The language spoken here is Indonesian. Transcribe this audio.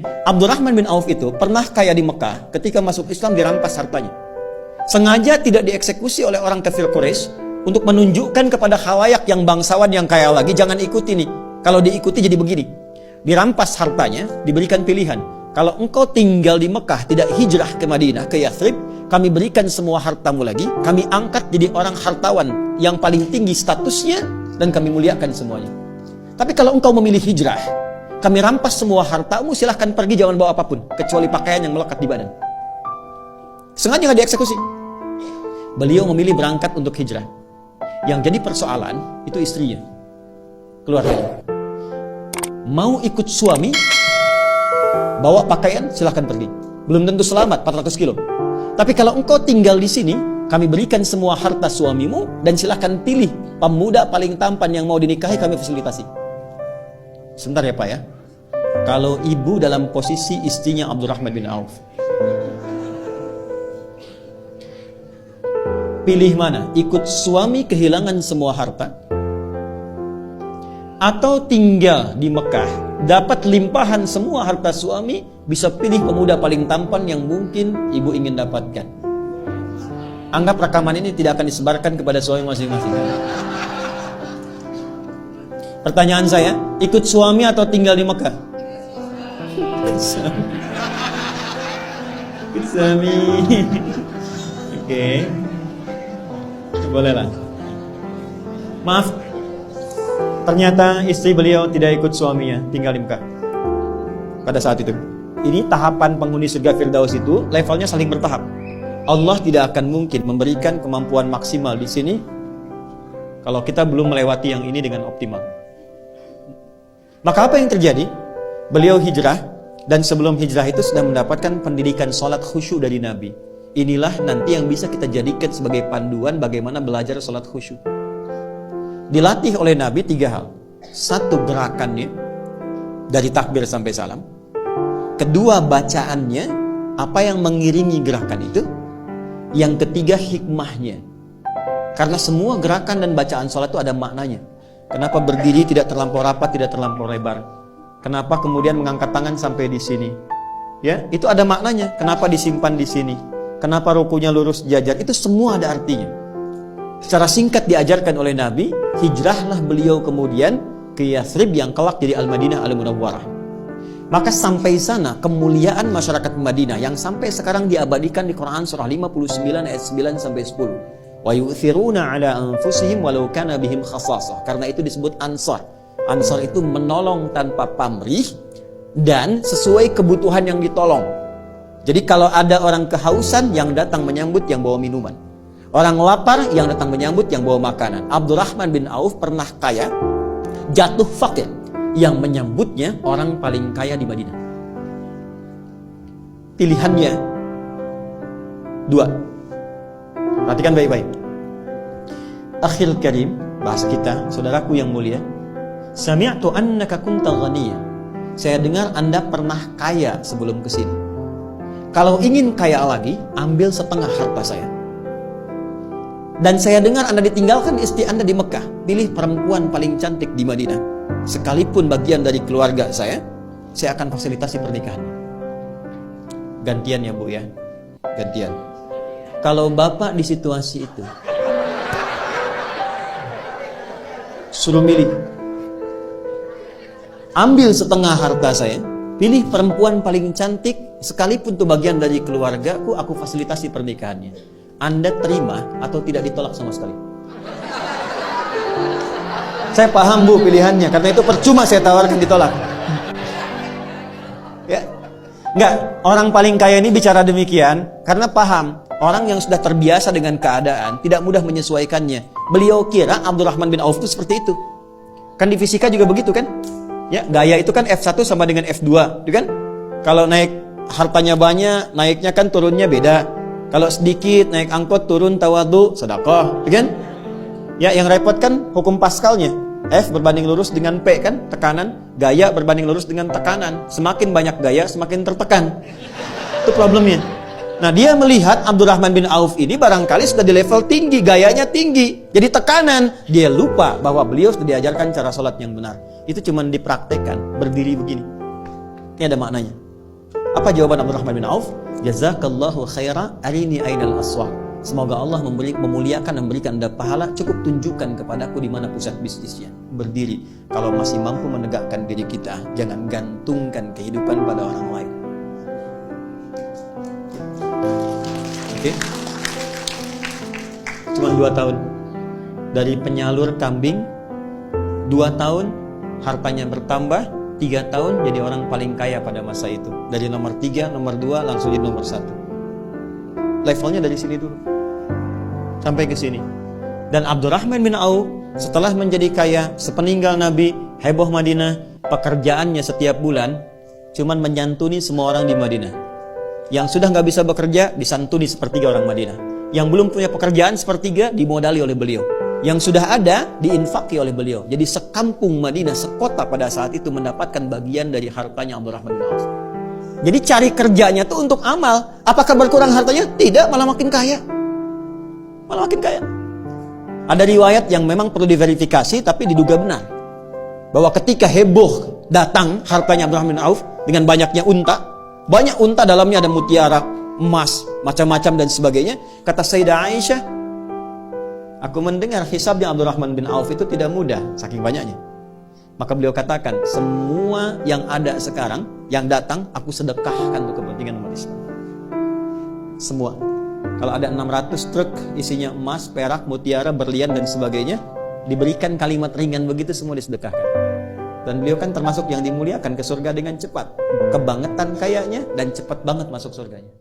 Abdurrahman bin Auf itu pernah kaya di Mekah, ketika masuk Islam dirampas hartanya. Sengaja tidak dieksekusi oleh orang kafir Quraisy untuk menunjukkan kepada khalayak yang bangsawan yang kaya lagi, jangan ikuti nih. Kalau diikuti jadi begini. Dirampas hartanya, diberikan pilihan. Kalau engkau tinggal di Mekah, tidak hijrah ke Madinah, ke Yathrib, kami berikan semua hartamu lagi, kami angkat jadi orang hartawan yang paling tinggi statusnya, dan kami muliakan semuanya. Tapi kalau engkau memilih hijrah, kami rampas semua hartamu, silahkan pergi, jangan bawa apapun, kecuali pakaian yang melekat di badan. Sengaja nggak dieksekusi. Beliau memilih berangkat untuk hijrah. Yang jadi persoalan, itu istrinya, keluarganya. Mau ikut suami, bawa pakaian, silahkan pergi. Belum tentu selamat, 400 kilo. Tapi kalau engkau tinggal di sini, kami berikan semua harta suamimu, dan silahkan pilih pemuda paling tampan yang mau dinikahi, kami fasilitasi. Sebentar ya Pak ya. Kalau ibu dalam posisi istrinya Abdurrahman bin Auf, pilih mana? Ikut suami kehilangan semua harta, atau tinggal di Mekah dapat limpahan semua harta suami, bisa pilih pemuda paling tampan yang mungkin ibu ingin dapatkan. Anggap rekaman ini tidak akan disebarkan kepada suami masing-masing. Pertanyaan saya, ikut suami atau tinggal di Mekah? Ikut suami. Oke. Bolehlah. Maaf, ternyata istri beliau tidak ikut suaminya tinggal di Mekah pada saat itu. Ini tahapan penghuni surga Firdaus itu levelnya saling bertahap. Allah tidak akan mungkin memberikan kemampuan maksimal di sini kalau kita belum melewati yang ini dengan optimal. Maka apa yang terjadi? Beliau hijrah, dan sebelum hijrah itu sudah mendapatkan pendidikan sholat khusyuk dari Nabi. Inilah nanti yang bisa kita jadikan sebagai panduan bagaimana belajar sholat khusyuk. Dilatih oleh Nabi 3 hal. 1, gerakannya dari takbir sampai salam. 2, bacaannya, apa yang mengiringi gerakan itu. Yang 3, hikmahnya. Karena semua gerakan dan bacaan sholat itu ada maknanya. Kenapa berdiri tidak terlampau rapat, tidak terlampau lebar? Kenapa kemudian mengangkat tangan sampai di sini? Ya, itu ada maknanya. Kenapa disimpan di sini? Kenapa rukunya lurus jajar? Itu semua ada artinya. Secara singkat diajarkan oleh Nabi, hijrahlah beliau kemudian ke Yathrib yang kelak jadi Al-Madinah Al-Munawwarah. Maka sampai sana kemuliaan masyarakat Madinah yang sampai sekarang diabadikan di Quran surah 59 ayat 9 sampai 10. Wa yu'thiruna 'ala anfusihim walau kana bihim khassasah. Karena itu disebut Ansar. Ansar itu menolong tanpa pamrih dan sesuai kebutuhan yang ditolong. Jadi kalau ada orang kehausan, yang datang menyambut yang bawa minuman. Orang lapar, yang datang menyambut yang bawa makanan. Abdurrahman bin Auf pernah kaya, jatuh fakir, yang menyambutnya orang paling kaya di Madinah. Pilihannya 2. Perhatikan baik-baik. Akhil karim, bahasa kita, saudaraku yang mulia. Sami'tu annaka kunta ghaniya. Saya dengar Anda pernah kaya sebelum kesini. Kalau ingin kaya lagi, ambil setengah harta saya. Dan saya dengar Anda ditinggalkan istri Anda di Mekah. Pilih perempuan paling cantik di Madinah. Sekalipun bagian dari keluarga saya akan fasilitasi pernikahan. Gantian ya Bu ya. Gantian. Kalau Bapak di situasi itu, suruh milih. Ambil setengah harta saya, pilih perempuan paling cantik, sekalipun itu bagian dari keluargaku, aku fasilitasi pernikahannya. Anda terima atau tidak ditolak sama sekali? Saya paham Bu pilihannya, karena itu percuma saya tawarkan ditolak. Ya, enggak, orang paling kaya ini bicara demikian karena paham orang yang sudah terbiasa dengan keadaan tidak mudah menyesuaikannya. Beliau kira Abdurrahman bin Auf itu seperti itu. Kan di fisika juga begitu kan? Ya, gaya itu kan F1 sama dengan F2, gitu kan? Kalau naik hartanya banyak, naiknya kan turunnya beda. Kalau sedikit naik angkot turun tawadu, sedekah, gitu kan? Ya, yang repot kan hukum Pascalnya. F berbanding lurus dengan P kan, tekanan. Gaya berbanding lurus dengan tekanan. Semakin banyak gaya, semakin tertekan. Itu problemnya. Nah, dia melihat Abdurrahman bin Auf ini barangkali sudah di level tinggi, gayanya tinggi. Jadi tekanan. Dia lupa bahwa beliau sudah diajarkan cara sholat yang benar. Itu cuma dipraktekkan, berdiri begini. Ini ada maknanya. Apa jawaban Abdurrahman bin Auf? Jazakallahu khaira arini ainal aswaq. Semoga Allah memuliakan dan memberikan Anda pahala. Cukup tunjukkan kepadaku di mana pusat bisnisnya. Berdiri. Kalau masih mampu menegakkan diri kita, jangan gantungkan kehidupan pada orang lain. Oke? Cuma 2 tahun. Dari penyalur kambing, 2 tahun hartanya bertambah, 3 tahun jadi orang paling kaya pada masa itu. Dari nomor 3, nomor 2 langsung jadi nomor 1. Levelnya dari sini dulu sampai ke sini. Dan Abdurrahman bin Auf setelah menjadi kaya, sepeninggal Nabi, heboh Madinah, pekerjaannya setiap bulan cuman menyantuni semua orang di Madinah. Yang sudah nggak bisa bekerja disantuni sepertiga orang Madinah. Yang belum punya pekerjaan sepertiga dimodali oleh beliau. Yang sudah ada diinfaki oleh beliau. Jadi sekampung Madinah, sekota pada saat itu mendapatkan bagian dari hartanya Abdurrahman bin Auf. Jadi cari kerjanya tuh untuk amal. Apakah berkurang hartanya? Tidak, malah makin kaya. Malah makin kaya. Ada riwayat yang memang perlu diverifikasi tapi diduga benar. Bahwa ketika heboh datang hartanya Abdurrahman bin Auf dengan banyaknya unta, banyak unta dalamnya ada mutiara, emas, macam-macam dan sebagainya. Kata Sayyidah Aisyah, aku mendengar hisabnya Abdurrahman bin Auf itu tidak mudah, saking banyaknya. Maka beliau katakan, semua yang ada sekarang, yang datang, aku sedekahkan untuk kepentingan umat Islam. Semua. Kalau ada 600 truk isinya emas, perak, mutiara, berlian dan sebagainya, diberikan kalimat ringan begitu semua disedekahkan. Dan beliau kan termasuk yang dimuliakan ke surga dengan cepat. Kebangetan kayanya dan cepat banget masuk surganya.